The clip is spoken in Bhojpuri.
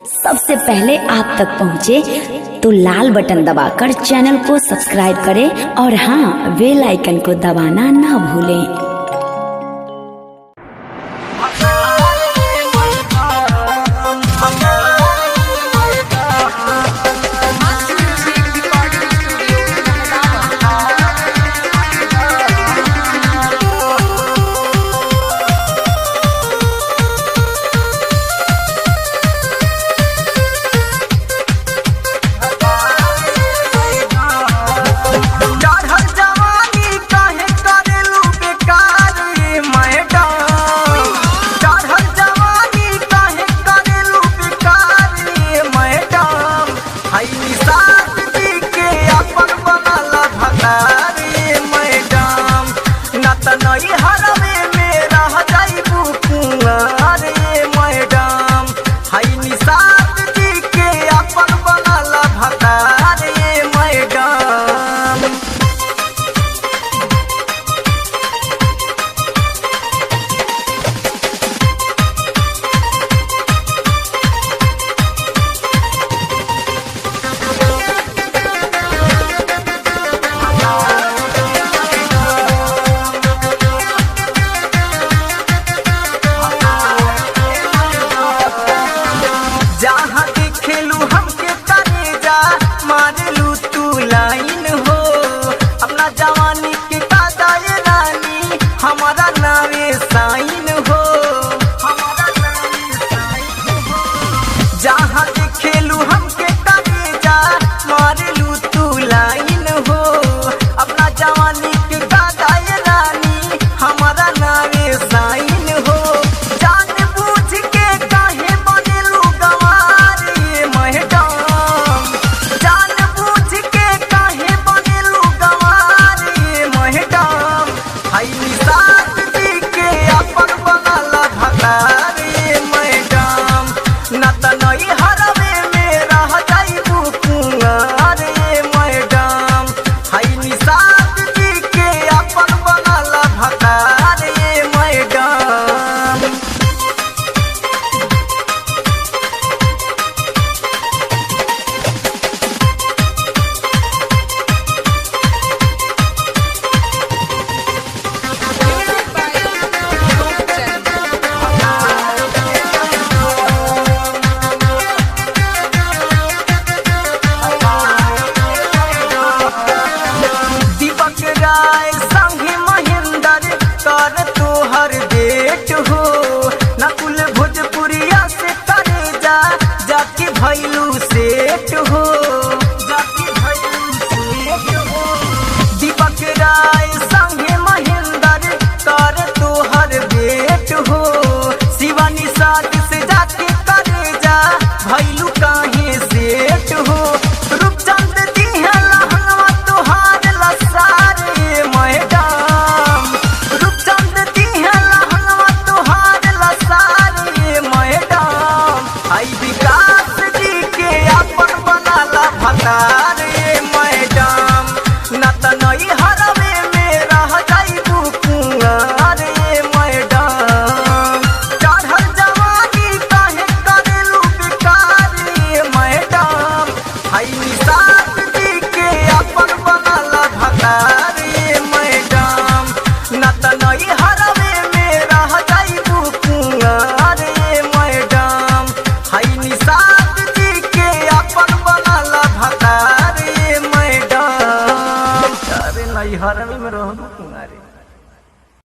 सबसे पहले आप तक पहुंचे तो लाल बटन दबाकर चैनल को सब्सक्राइब करें और हाँ, बेल आइकन को दबाना ना भूलें। जहाँ खेलू हमके करेजा मारेलू तू लाइन हो अपना जवानी के दादाए रानी हमारा नावे साइन हो जान बूझ के काहे बनेलू गंवार ये मैडम जान बूझ के काहे बनेलू गंवार ये मैडम हाई निसात जी के अपन बनाला भगार ये मैडम न त नई हरवे में रह जाइबू कुंवार ये मैडम हाई निसात जी के अपन बनाला भगार ये मैडम। दीपक राय संगे महेंद्र कर तोहर डेट हो नकुल भोजपुरिया से करे जाके भैलू सेट हो जाके भैलू सेट हो दीपक राय संगे महेंद्र कर तोहर डेट हो शिवानी साथ से जाके करे भैलू काहे सेट हो रूपचंद दिया लहंगवा तोहार लसारे मैडम रूपचंद दिया लहंगवा तोहार लसारे मैडम आई विकास जी के अपन बनाला भतार ये मैडम न त नई हरवे में रह जाइबू कुंवार ये मैडम चढ़ल जवानी काहे करेलू बेकार ये मैडम हाई निसात जी के अपन बनाला भतार ये मैडम न त नई हरवे में रह जाइबू कुंवार ये मैडम हाई निसात जी के अपन बनाला भतार ये मैडम अरे नई हरवे में रहबू कुंवार।